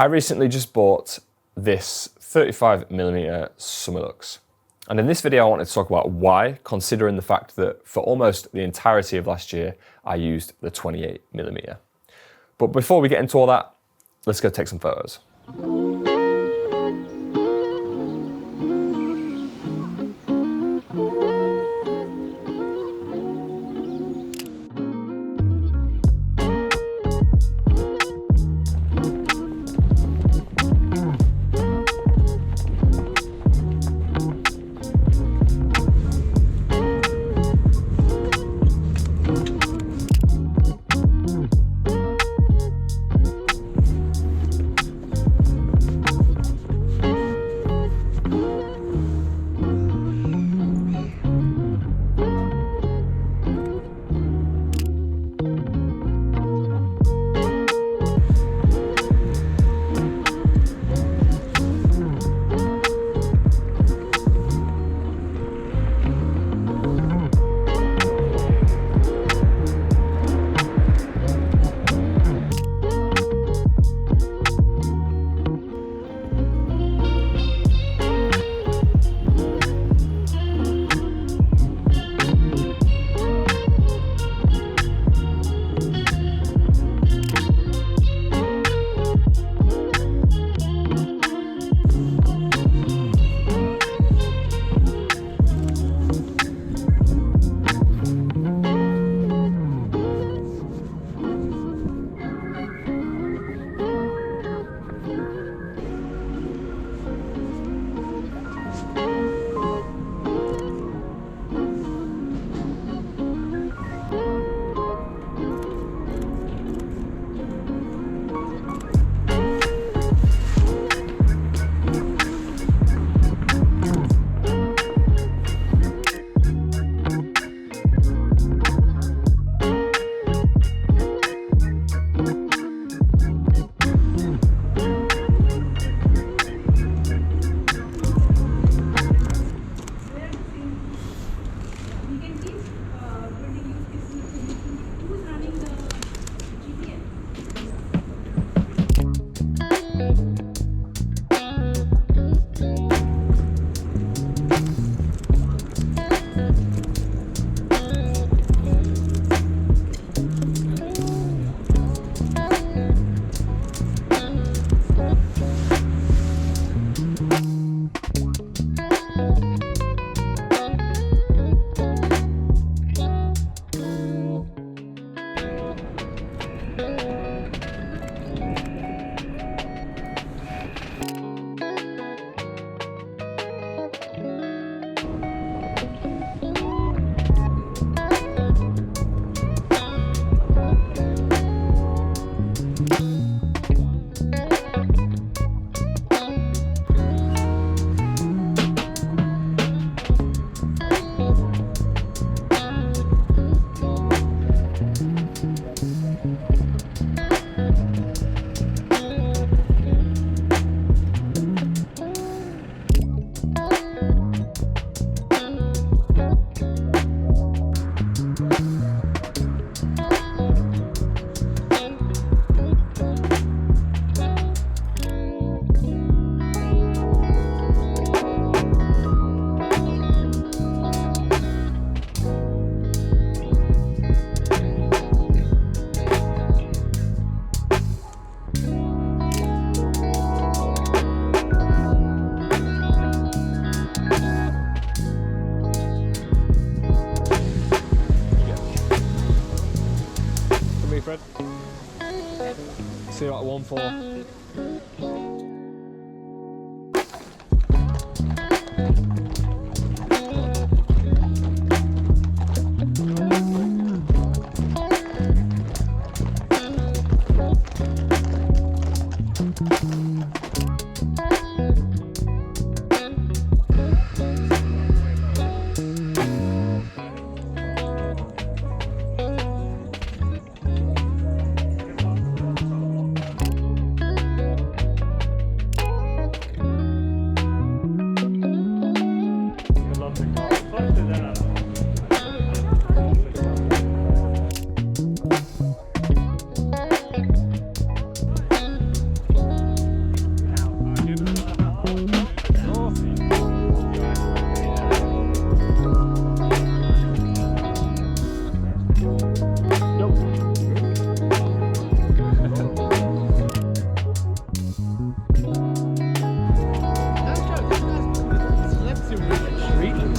I recently just bought this 35mm Summilux. And in this video I wanted to talk about why, considering the fact that for almost the entirety of last year I used the 28mm. But before we get into all that, let's go take some photos. Fred. See you at 1-4.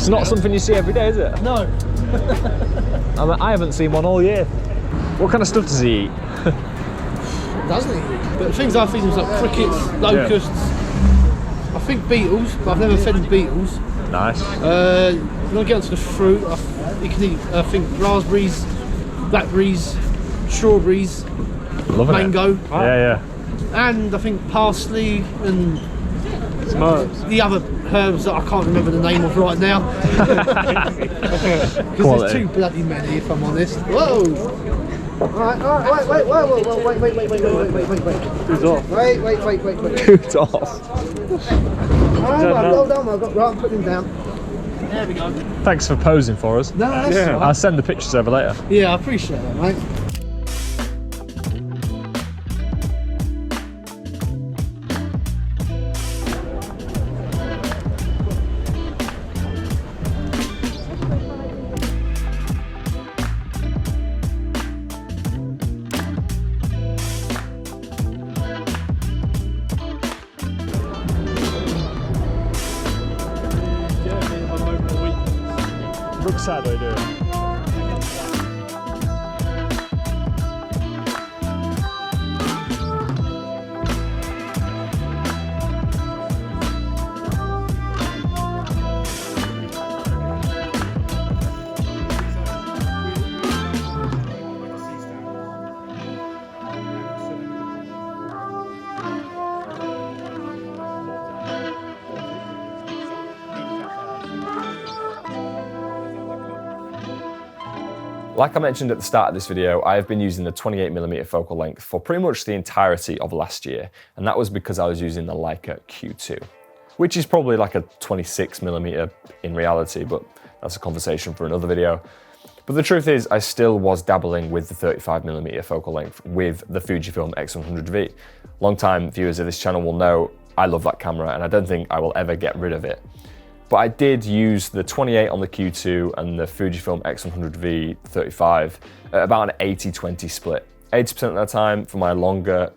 It's not something you see every day, is it? No. I haven't seen one all year. What kind of stuff does he eat? Doesn't he? But the things I feed him is like crickets, locusts. I think beetles, but I've never fed him beetles. Nice. When I get onto the fruit, he can eat, I think, raspberries, blackberries, strawberries, Loving mango. It. Yeah. And I think parsley and the other herbs that I can't remember the name of right now. Because there's too bloody many, if I'm honest. Whoa! Alright, wait. Who's off? Wait. Who's off? Hold on, I'm putting him down. There we go. Thanks for posing for us. No, that's all right. I'll send the pictures over later. Yeah, I appreciate that, mate. Looks sad they do it. Like I mentioned at the start of this video, I have been using the 28mm focal length for pretty much the entirety of last year, and that was because I was using the Leica Q2, which is probably like a 26mm in reality, but that's a conversation for another video. But the truth is, I still was dabbling with the 35mm focal length with the Fujifilm X100V. Long-time viewers of this channel will know I love that camera, and I don't think I will ever get rid of it. But I did use the 28 on the Q2 and the Fujifilm X100V 35 at about an 80-20 split. 80% of the time for my longer,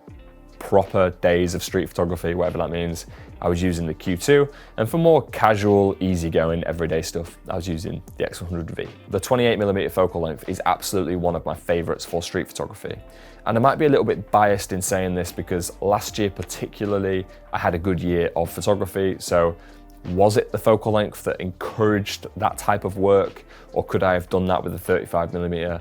proper days of street photography, whatever that means, I was using the Q2, and for more casual, easygoing, everyday stuff, I was using the X100V. The 28mm focal length is absolutely one of my favorites for street photography. And I might be a little bit biased in saying this because last year particularly, I had a good year of photography, so was it the focal length that encouraged that type of work, or could I have done that with a 35mm?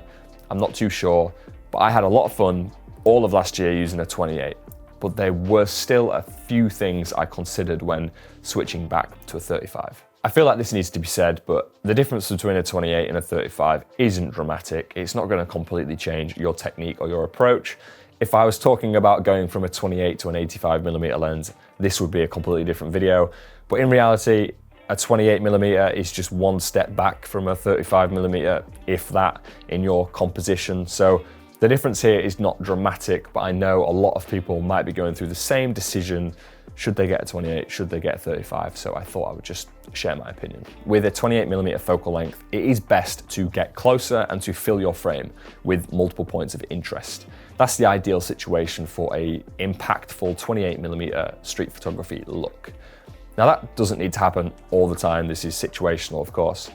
I'm not too sure, but I had a lot of fun all of last year using a 28, but there were still a few things I considered when switching back to a 35. I feel like this needs to be said, but the difference between a 28 and a 35 isn't dramatic. It's not going to completely change your technique or your approach. If I was talking about going from a 28 to an 85mm lens, this would be a completely different video. But in reality, a 28mm is just one step back from a 35mm, if that, in your composition. So the difference here is not dramatic, but I know a lot of people might be going through the same decision. Should they get a 28? Should they get a 35? So I thought I would just share my opinion. With a 28mm focal length, it is best to get closer and to fill your frame with multiple points of interest. That's the ideal situation for a impactful 28mm street photography look. Now that doesn't need to happen all the time, this is situational of course,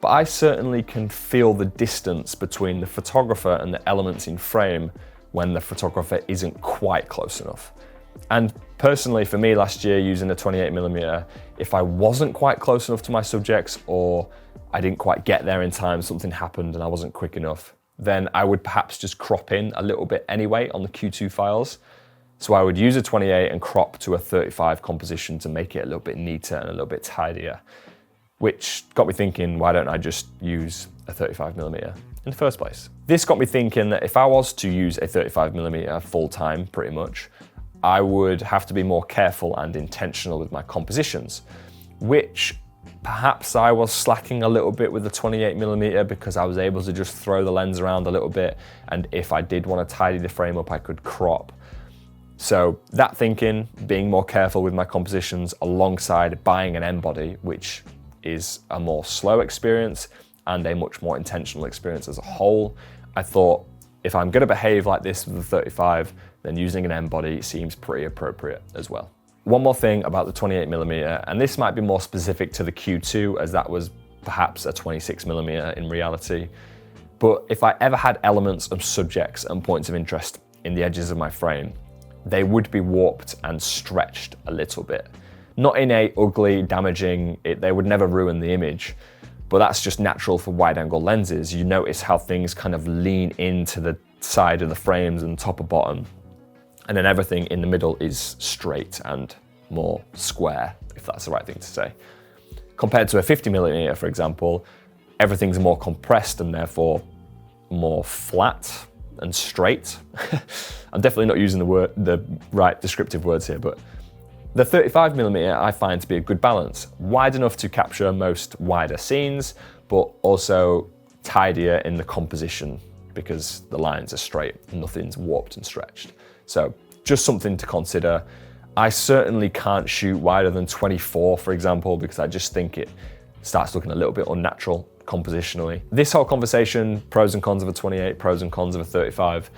but I certainly can feel the distance between the photographer and the elements in frame when the photographer isn't quite close enough. And personally for me last year using a 28mm, if I wasn't quite close enough to my subjects or I didn't quite get there in time, something happened and I wasn't quick enough, then I would perhaps just crop in a little bit anyway on the Q2 files. So I would use a 28 and crop to a 35 composition to make it a little bit neater and a little bit tidier, which got me thinking, why don't I just use a 35mm in the first place? This got me thinking that if I was to use a 35mm full time, pretty much, I would have to be more careful and intentional with my compositions, which perhaps I was slacking a little bit with the 28mm because I was able to just throw the lens around a little bit, and if I did want to tidy the frame up, I could crop. So that thinking, being more careful with my compositions alongside buying an M-body, which is a more slow experience and a much more intentional experience as a whole, I thought if I'm going to behave like this with the 35, then using an M-body seems pretty appropriate as well. One more thing about the 28mm, and this might be more specific to the Q2 as that was perhaps a 26mm in reality. But if I ever had elements of subjects and points of interest in the edges of my frame, they would be warped and stretched a little bit. Not in a ugly, damaging, they would never ruin the image, but that's just natural for wide angle lenses. You notice how things kind of lean into the side of the frames and top or bottom, and then everything in the middle is straight and more square, if that's the right thing to say. Compared to a 50mm, for example, everything's more compressed and therefore more flat and straight. I'm definitely not using the right descriptive words here, but the 35mm I find to be a good balance, wide enough to capture most wider scenes, but also tidier in the composition because the lines are straight and nothing's warped and stretched. So just something to consider. I certainly can't shoot wider than 24, for example, because I just think it starts looking a little bit unnatural compositionally. This whole conversation, pros and cons of a 28, pros and cons of a 35,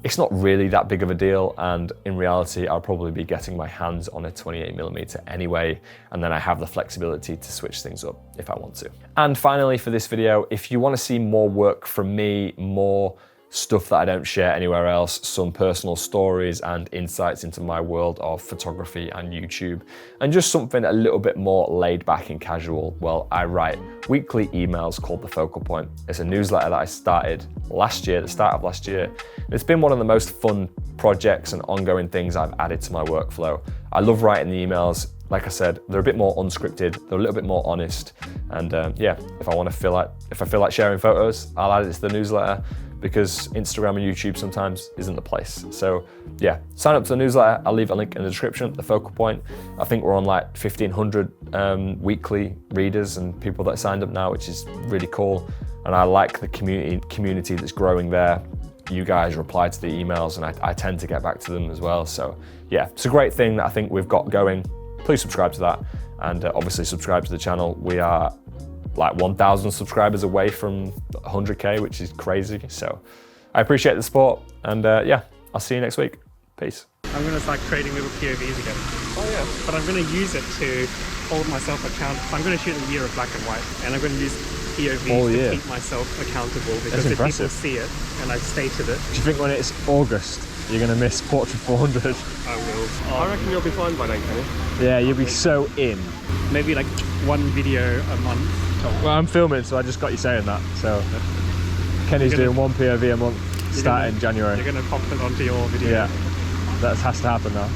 it's not really that big of a deal, and in reality I'll probably be getting my hands on a 28mm anyway, and then I have the flexibility to switch things up if I want to. And finally for this video, if you want to see more work from me, more stuff that I don't share anywhere else, some personal stories and insights into my world of photography and YouTube, and just something a little bit more laid back and casual, well, I write weekly emails called The Focal Point. It's a newsletter that I started last year, the start of last year. It's been one of the most fun projects and ongoing things I've added to my workflow. I love writing the emails. Like I said, they're a bit more unscripted, they're a little bit more honest, and yeah, if I feel like sharing photos, I'll add it to the newsletter, because Instagram and YouTube sometimes isn't the place. So yeah, sign up to the newsletter. I'll leave a link in the description, The Focal Point. I think we're on like 1,500 weekly readers and people that signed up now, which is really cool. And I like the community that's growing there. You guys reply to the emails and I tend to get back to them as well. So yeah, it's a great thing that I think we've got going. Please subscribe to that. And obviously subscribe to the channel. We are like 1,000 subscribers away from 100K, which is crazy. So I appreciate the support, and yeah, I'll see you next week. Peace. I'm going to start creating little POVs again. Oh yeah. But I'm going to use it to hold myself accountable. I'm going to shoot a year of black and white, and I'm going to use POVs to keep myself accountable, because if people see it and I've stated it. Do you think when it's August, you're going to miss Portrait 400? I will. I reckon you'll be fine by then, Kenny. Yeah, you'll be so in. Maybe like one video a month. Well, I'm filming, so I just got you saying that. So Kenny's doing one POV a month starting January. You're going to pop it onto your video. Yeah, that has to happen now.